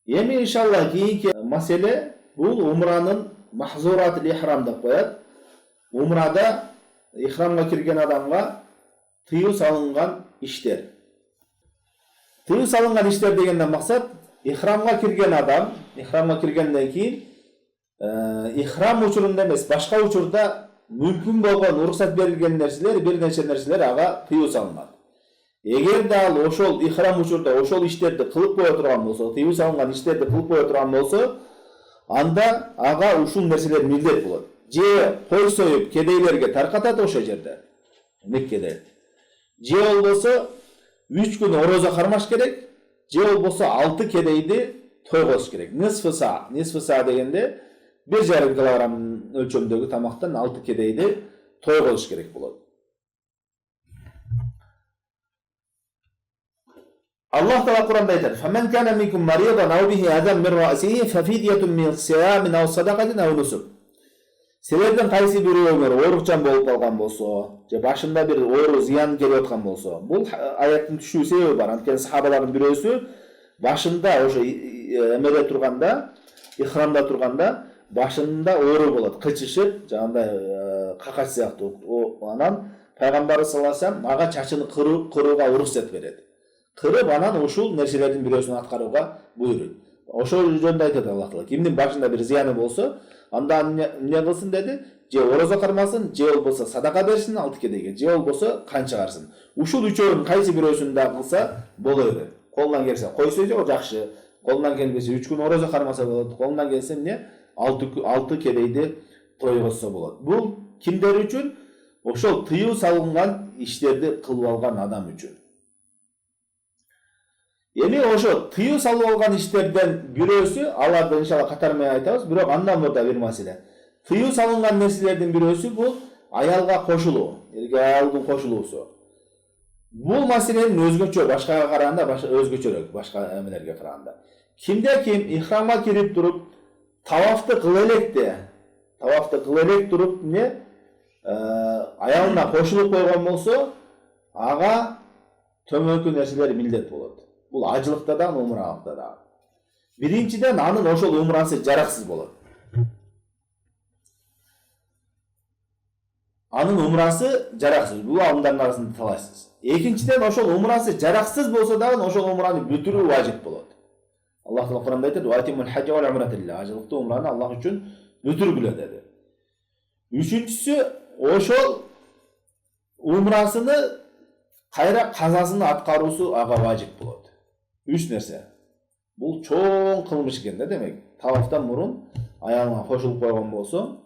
Эми иншалла кийинки маселе бул умранын махзурат ихрам деп коет. Умрада ихрамга кирген адамга тыюу салынган иштер. Тыюу салынган иштер дегенден максат ихрамга кирген адам, ихрамга киргенден кийин ихрам учурунда эмес, башка учурда мүмкүн болгон уруксат берилген нерселер, бир нече нерселер ага тыюу салынган. Эгер да ал ошол ихрам учурда ошол иштерди кылып кое турган болсо, тыюу салынган иштерди кылып кое турган болсо, анда ага ушул нерселер милдет болот. Же кой союп кедейлерге таркатат ошол жерде, Меккеде. Же болбосо 3 күн орозо кармаш керек, же болбосо 6 кедейди той кылыш керек. Нисфыса дегенде 1,5 килограмм өлчөмдөгү тамактан 6 кедейди той кылыш керек болот. Allah Teala Kur'an'da aytar: "Femen kana minkum maridan aw bihi adam min ra'sihi fa fidyatun min siyamin aw sadaqatin aw nusuk." Силерден кайсы бирөөңөр оорукчан болуп калган болсо, же башында бир оору зыян келип аткан болсо, бул аяттын түшүү себеби бар. Анткени сахабалардын бирөөсү башында ошо эмеде турганда, ихрамда турганда башында оору болот, кычышып, жагандай какач сыяктуу. Анан пайгамбар саллаллаху алейхи вассалам ага чачын кырууга уруксат берет. Кырып анан ушул нерселердин бирөөсүн аткарууга буйруйт. Ошол жөнүндө айтат Аллах Таала. Кимдин башында бир зыяны болсо, анда эмне кылсын деди? Же орозо кармасын, же болбосо садака берсин 6 кедейге, же болбосо кан чыгарсын. Ушул үчөөнүн кайсы бирөөсүн да кылса боло берет. Колунан келсе койсо жакшы, колунан келбесе 3 күн орозо кармаса болот. Колунан келсе эмне 6 кедейди тойгозсо болот. Бул кимдер үчүн? Ошол тыюу салынган иштерди кылып алган адам үчүн. Эми ошо тыюу салып алган иштерден бирөөсү, аларды иншалла катар менен айтабыз, бирок андан мурда бир маселе. Тыюу салынган нерселердин бирөөсү бул аялга кошулуу, эркек аялдын кошулуусу. Бул маселенин өзгөчө, башкага караганда өзгөчөрөөк, башка эмелерге караганда. Кимде ким ихрамга кирип туруп, тавафты кыла элек туруп, аялына кошулуп койгон болсо, ага төмөнкү нерселер милдет болот. Бул ажылыкта да, умралыкта да. Биринчиден анын ошол умрасы жараксыз болот. Анын умрасы жараксыз, бул адамдардын арасында талашсыз. Экинчиден ошол умрасы жараксыз болсо дагы ошол умраны бүтүрүү важип болот. Аллах Таала Кур'анда айтат: "Ва атимул хаджа ва умрата лилlah." Ажылыкты умраны Аллах үчүн бүтүргүлө деди. Үчүнчүсү, ошол умрасыны кайра казасын аткаруусу ага важип болот. 3 нерсе. Бул чоң кылмыш экен да, демек. Тавафтан мурун аялына кошулуп койгон болсо,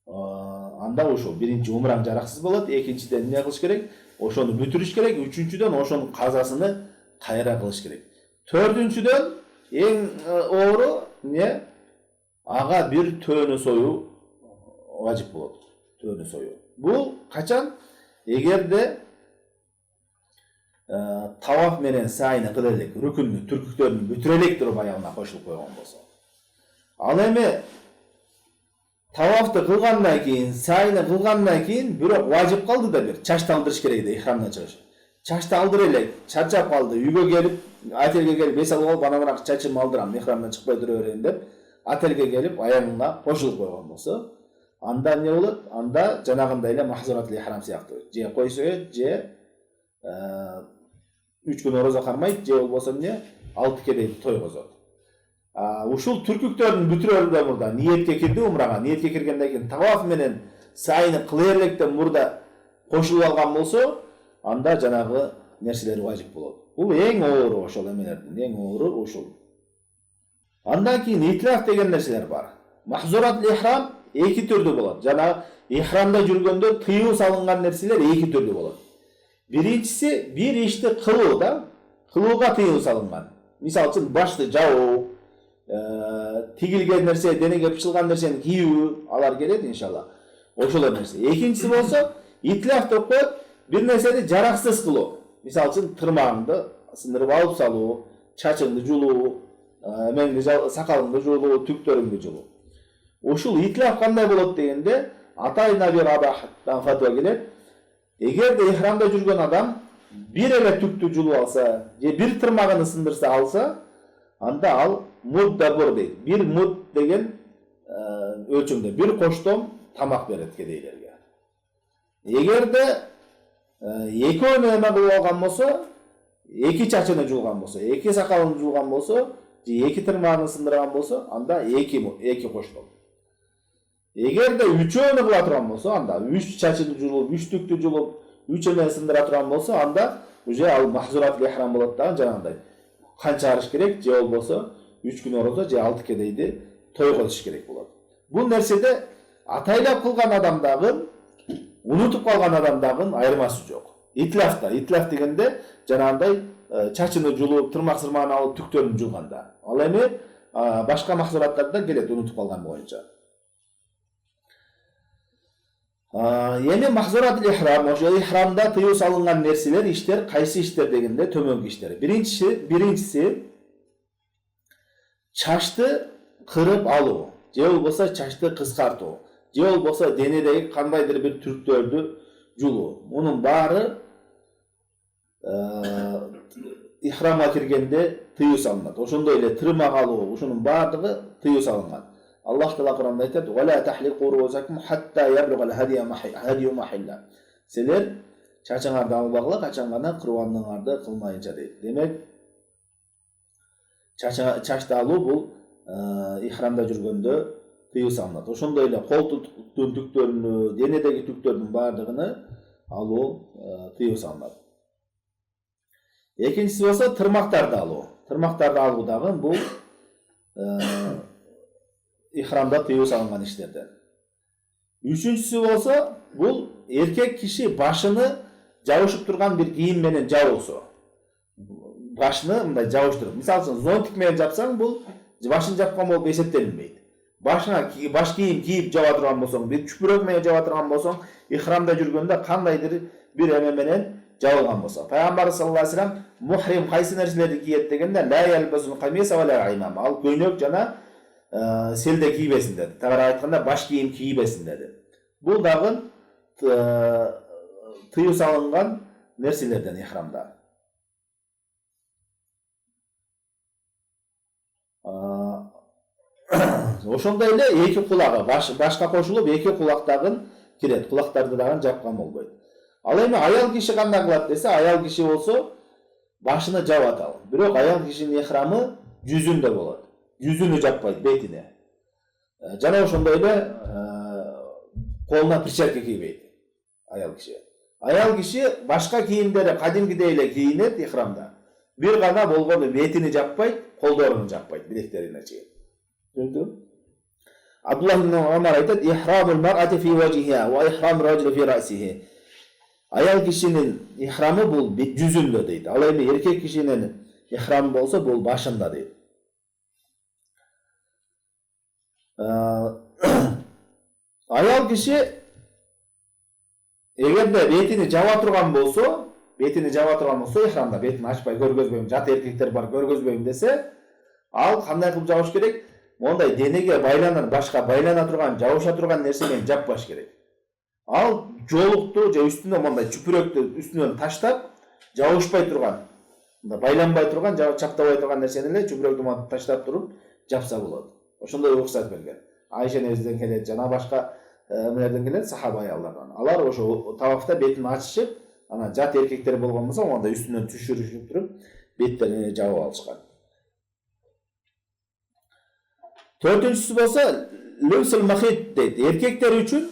анда ошо биринчи умраң жараксыз болот, экинчиден эмне кылыш керек? Ошону бүтүрүш керек, үчүнчүдөн ошонун казасыны кайра кылыш керек. Төртүнчүдөн эң оору ага бир төөнү союу важип болот. Төөнү союу. Бул качан? Эгерде таваф менен сайны кыла элек, рүкүндү, түркүктөрүн бүтүрө элек туруп аялына кошулуп койгон болсо. Ал эми тавафты кылгандан кийин, сайны кылгандан кийин бирок важип калды да бир чачты алдырыш керек да, ихрамдан чыгыш. Чачты алдыр элек, чарчап калды, үйгө келип, ательге келип эс алып алып, ана чачымды алдырам, ихрамдан чыкпай тура берейин деп, ательге келип аялына кошулуп койгон болсо, анда эмне болот? Анда жанагындай эле махзуратул ихрам сыяктуу. Же койсо, же 3 күн орозо кармайт, же болбосо 6 кедейди тойгозот. Ушул түркүктөрдүн бүтүрөрүндөн мурда ниетке кирди умрага, ниетке киргенден кийин таваф менен сайны кыла электен мурда кошулуп алган болсо, анда жанагы нерселер важип болот. Бул эң оору ошол эмелердин, эң оору ушул. Андан кийин итраф деген нерселер бар. Махзуратул ихрам эки түрдүү болот. Жана ихрамда жүргөндө тыюу салынган нерселер эки түрдүү болот. Биринчиси бир ишти кылуу да, кылууга тыюу салынган. Мисалы үчүн башты жабуу, тигилген нерсе, денеге бычылган нерсени кийүү, алар келет иншалла. Ошол нерсе. Экинчиси болсо итраф деп коет, бир нерсени жараксыз кылуу. Мисалы үчүн тырмагыңды сындырып алып салуу, чачыңды жулуу, сакалыңды жулуу, түктөрүңдү жулуу. Ушул итраф кандай болот дегенде, Атай Наби Рабахтан фатва келет. Эгерде ихрамда жүргөн адам бир эле түктү жулуп алса, же бир тырмагын сындырса алса, анда ал муддабур дейт. Бир муд деген өлчөмдө бир коштом тамак берет кедейлерге. Эгерде экөөнү эме кылып алган болсо, эки чачыны жулган болсо, эки сакалын жулган болсо, же эки тырмагын сындырган болсо, анда эки коштом. Эгерде үчөөнү кыла турган болсо, анда үч чачыны жулуп, үч түктү жулуп, үч эме сындыра турган болсо, анда уже ал махзуратул ихрам болот дагы жанагындай. Кан чыгарыш керек, же болбосо 3 күн орозо же 6 кедейди той кылыш керек болот. Бул нерседе атайлап кылган адамдагы, унутуп калган адамдагы айырмасы жок. Итлаф дегенде жанагындай чачыны жулуп, тырмак сырмагын алып түктөрүн жулганда. Ал эми башка махзураттарда келет унутуп калган боюнча. Эми махзуратул ихрам, ошо ихрамда тыюу салынган нерселер, иштер, кайсы иштер дегенде төмөнкү иштер. Биринчиси чачты кырып алуу, же болбосо чачты кыскартуу, же болбосо денедеги кандайдыр бир түрктөрдү жулуу. Мунун баары ихрамга киргенде тыюу салынат. Ошондой эле тырмак алуу, ушунун баардыгы тыюу салынган. Аллах Таала Кур'анда айтат: "Ва ла тахлиқу руусакум хатта яблугал хадию махилла." Силер чачыңарды албагыла, качан гана курбандыгыңарды кылмайынча дейт. Демек, чачты алуу бул ихрамда жүргөндө тыюу салынат. Ошондой эле колтуктун түктөрүнү, денедеги түктөрдүн баардыгыны алуу тыюу салынат. Экинчиси болсо тырмактарды алуу. Тырмактарды алуу дагы бул ихрамда тыюу салынган иштерден. Үчүнчүсү болсо бул эркек киши башыны жабышып турган бир кийим менен жабуусу. Башыны мындай жабыштырып, мисалы үчүн зонтик менен жапсаң, бул башын жапкан болуп эсептелинбейт. Башына баш кийим кийип жаба турган болсоң, бир чүпүрөк менен жаба турган болсоң, ихрамда жүргөндө кандайдыр бир эме менен жабылган болсо. Пайгамбар саллаллаху алейхи вассалам мухрим кайсы нерселерди кийет дегенде, ла ялбасул камиса ва ла имам. Ал көйнөк жана селде кийбесин деди. Тагыраак айтканда баш кийим кийбесин деди. Бул дагы тыюу салынган нерселерден ихрамда. Ошондой эле эки кулагы башка кошулуп эки кулактагын кирет. Кулактарды дагы жапкан болбойт. Ал эми аял киши кандай кылат десе, аял киши болсо башыны жабат ал. Бирок аял кишинин ихрамы жүзүндө болот. Жүзүнү жаппайт, бетине. Жана ошондой эле колуна перчатка кийбейт аял киши. Аял киши башка кийимдери кадимкидей эле кийинет ихрамда. Бир гана болгону бетини жаппайт, колдорун жаппайт, билектерине чейин. Түшүндүңбү? Абдуллах ибн Умар айтат: "Ихрамул мар'ати фи важиха ва ихрам раджули фи расиhi." Аял кишинин ихрамы бул жүзүндө дейт. Ал эми эркек кишинин ихрамы болсо бул башында дейт. Аял киши эгерде бетини жаба турган болсо, ихрамда бетин ачпай көргөзбөйм, жат эркектер бар көргөзбөйм десе, ал кандай кылып жабыш керек? Мондай денеге байланыр, башка байлана турган, жабыша турган нерсе менен жаппаш керек. Ал жолукту же үстүнө мондай чүпүрөктү үстүнөн таштап, жабышпай турган, байланбай турган, чаптабай турган нерсени эле чүпүрөктү таштап туруп жапса болот. Ошондой уруксат берген. Айша энебизден келет, жана башка эмелерден келет, сахаба аялдардан. Алар ошо тавафта бетин ачышып, ана жат эркектер болгон болсо, анда үстүнөн түшүрүшүп туруп, беттерин жабып алышкан. Төртүнчүсү болсо лүмсүл махит дейт. Эркектер үчүн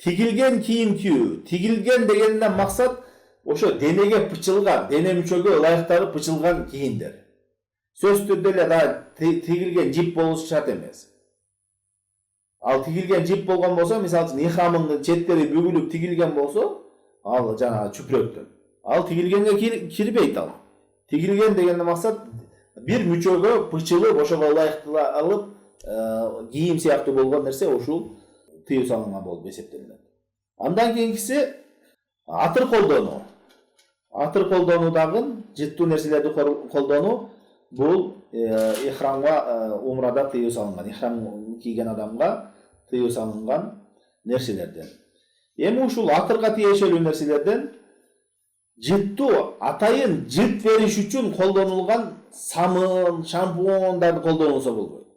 тигилген кийим кийүү. Тигилген дегенден максат ошо денеге пычылган, дене мүчөгө ылайыктагы пычылган кийимдер. Сөз түрдө эле да тигилген жип болушу шарт эмес. Ал тигилген жип болгон болсо, мисалы үчүн ихрамынын четтери бүгүлүп тигилген болсо, ал жана чүпүрөктөн. Ал тигилгенге кирбейт ал. Тигилген дегенден максат бир мүчөгө пычылып, ошого ылайыктуу алып, кийим сыяктуу болгон нерсе ушул тыюу салынган болуп эсептелинет. Андан кийинкиси атыр колдонуу. Атыр колдонуу дагы жыттуу нерселерди колдонуу бул ихрамга умрада тыюу салынган, ихрам кийген адамга тыюу салынган нерселерден. Эми ушул атырга тиешелүү нерселерден жыттуу атайын жыт бериш үчүн колдонулган самын, шампундарды колдонуусу болбойт.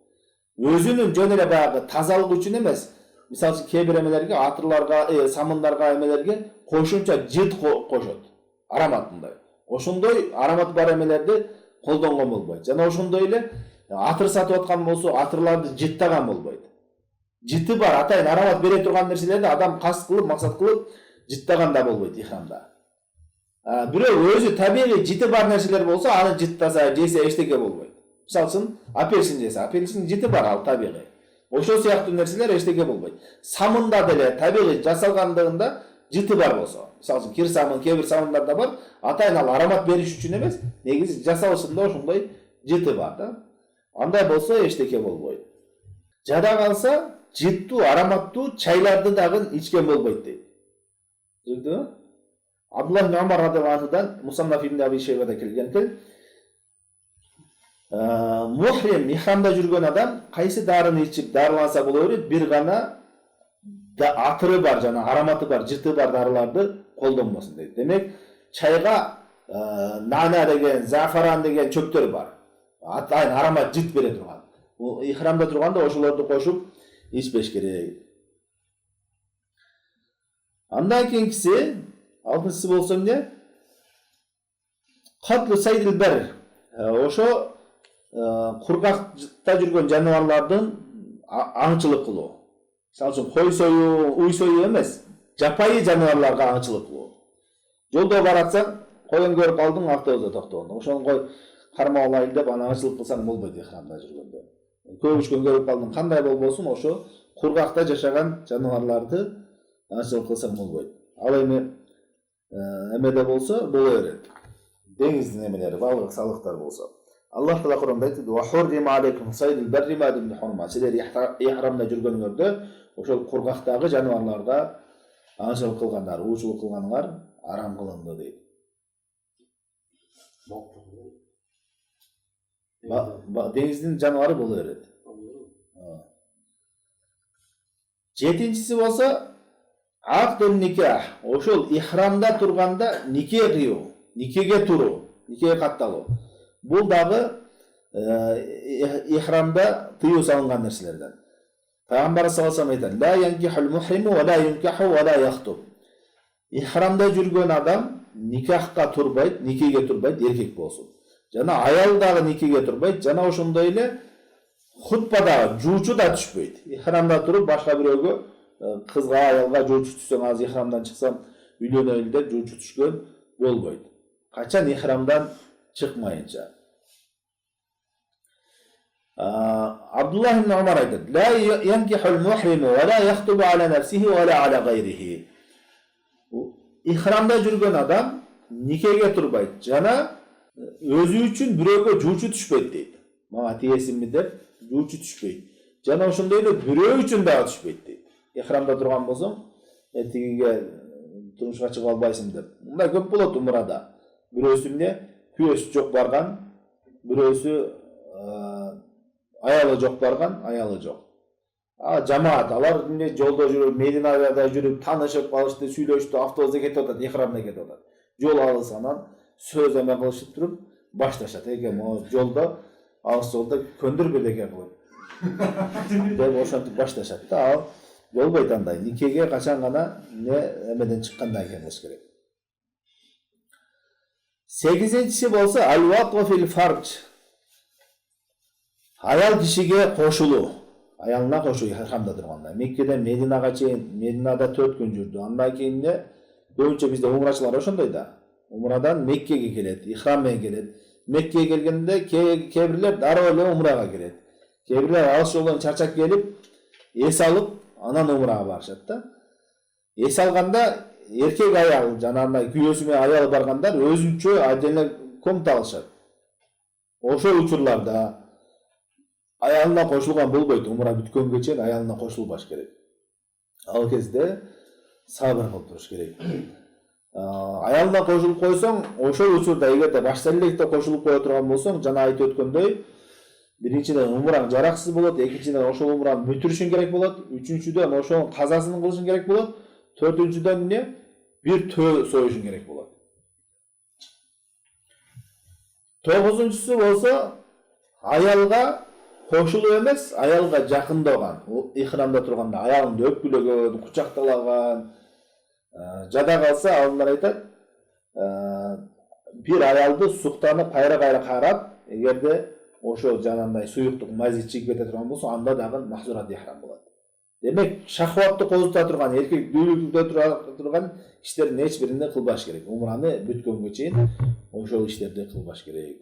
Өзүнүн жөн эле баягы тазалык үчүн эмес, мисалы үчүн кээ бир эмелерге, атырларга, самындарга, эмелерге кошумча жыт кошот. Ароматындай. Ошондой аромат бар эмелерди колдонгон болбойт. Жана ошондой эле атыр сатып аткан болсо, атырларды жыттаган болбойт. Жыты бар, атайын аромат бере турган нерселерди адам кас кылып, максат кылып жыттаган да болбойт ихрамда. Бирөө өзү табигый жыты бар нерселер болсо, аны жыттаса, жесе эчтеке болбойт. Мисалы үчүн апельсин жесе, апельсин жыты бар, ал табигый. Ошол сыяктуу нерселер эчтеке болбойт. Самында деле табигый жасалгандыгында жыты бар болсо, мисалы үчүн кир самын, кээ бир самындарда бар, атайын ал аромат бериш үчүн эмес, негизи жасалышында ошондой жыты бар да. Андай болсо эчтеке болбойт. Жада калса, жыттуу, ароматтуу чайларды дагы ичкен болбойт дейт. Түшүндүңбү? Абдуллах ибн Умар радыйаллаху анхудан Мусаннаф ибн Аби Шейбада келген экен. Мухрим ихрамда жүргөн адам кайсы дарыны ичип дарыланса боло берет, бир гана атыры бар жана ароматы бар, жыты бар дарыларды колдонбосун дейт. Демек, чайга нана деген, зафаран деген чөптөр бар. Атайын аромат жыт бере турган. Ихрамда турганда ошолорду кошуп ичпеш керек. Андан кийинкиси, алтынчысы болсо эмне? Катлу сайдил бар. Ошо кургакта жүргөн жаныбарлардын аңчылык кылуу. Мисалы үчүн кой союу, уй союу эмес, жапайы жаныбарларга аңчылык кылуу. Жолдо баратсаң, коюн көрүп калдың, автобусда токтогон. Ошону кой кармап алайын деп аны аңчылык кылсаң болбойт ихрамда жүргөндө. Көбүчкөн көрүп калдың, кандай болбосун, ошо кургакта жашаган жаныбарларды аңчылык кылсаң болбойт. Ал эми эмеде болсо боло берет. Деңиздин эмелери, балык, салыктар болсо. Аллах Таала Кур'анда айтты: "Ва хуррима алейкум сайдул барри ма дум хурма." Силер ихрамда жүргөнүңөрдө ошол кургактагы жаныбарларга аңчылык кылгандар, уучулук кылганыңар арам кылынды дейт. Деңиздин жаныбары боло берет. Жетинчиси болсо aqdun nikah. Ошол ихрамда турганда нике кыйуу, никеге туруу, никеге катталуу. Бул дагы ихрамда тыюу салынган нерселерден. Пайгамбар саллаллаху алейхи ва саллям айтат: "Ла янкихул мухриму ва ла юнкаху ва ла яхтуб." Ихрамда жүргөн адам никахка турбайт, никеге турбайт, эркек болсун. Жана аял дагы никеге турбайт, жана ошондой эле хутбада жуучу да түшпөйт. Ихрамда туруп башка бирөөгө, кызга, аялга жуучу түшсөң, азыр ихрамдан чыксам үйлөнөйүн деп жуучу түшкөн болбойт. Качан ихрамдан чыкмайынча. Абдуллах ибн Умар айтат: "Ла янкихул мухриму ва ла яхтубу аля нафсихи ва ла аля гайрихи." Ихрамда жүргөн адам никеге турбайт, жана өзү үчүн бирөөгө жуучу түшпөйт дейт. Мага тиесинби деп жуучу түшпөйт. Жана ошондой эле бирөө үчүн дагы түшпөйт дейт. Ихрамда турган болсоң, тигиге турмушка чыгып албайсың деп. Мындай көп болот умрада. Бирөөсү эмне? Күйөөсү жок барган, бирөөсү аялы жок барган, аялы жок. Жамаат, алар эмне жолдо жүрүп, Мединада жүрүп, таанышып калышты, сүйлөштү, автобуста кетип атат, ихрамда кетип атат. Жол алыс, анан сөз эме кылышып туруп башташат. Эге могу жолдо, алыс жолдо көндүр бирдеке кылып. Деп ошентип башташат да. Ал болбойт андай. Никеге качан гана эмеден чыккандан кийин кылыш керек. 8-нчиси болсо ал-вату фил фардж. Аял кишиге кошулуу. Аялына кошуу ихрамда турганда. Меккеден Мединага чейин, Мединада 4 күн жүрдү. Андан кийин көбүнчө бизде умрачылар ошондой да. Умрадан Меккеге келет, ихрам менен келет. Меккеге келгенде кээ бирлер дароо эле умрага келет. Кээ бирлер алыс жолдон чарчап келип, эс алып, анан умрага барышат да. Эс алганда эркек аял, жанагындай күйөөсү менен аялы баргандар өзүнчө отдельно комната алышат. Ошол учурларда аялына кошулган болбойт, умра бүткөнгө чейин аялына кошулбаш керек. Ал кезде сабыр кылып туруш керек. Аялына кошулуп койсоң, ошол учурда эгерде башта электе кошулуп кое турган болсоң, жана айтып өткөндөй, биринчиден умраң жараксыз болот, экинчиден ошол умраны бүтүрүшүң керек болот, үчүнчүдөн ошонун казасын кылышың керек болот, төртүнчүдөн бир төө союшуң керек болот. 9-нчусу болсо аялга кошулуу эмес, аялга жакындаган. Ихрамда турганда аялын өпкүлөгөн, кучакталаган, жада калса алымдар айтат, бир аялды суктанып кайра карап, эгерде ошо жанагындай суюктук мазит чыгып кете турган болсо, анда дагы махзурат ихрам болот. Демек, шахватты козута турган, эркек дүүлүктө турган иштердин эч биринде кылбаш керек. Умраны бүткөнгө чейин ошол иштерди кылбаш керек.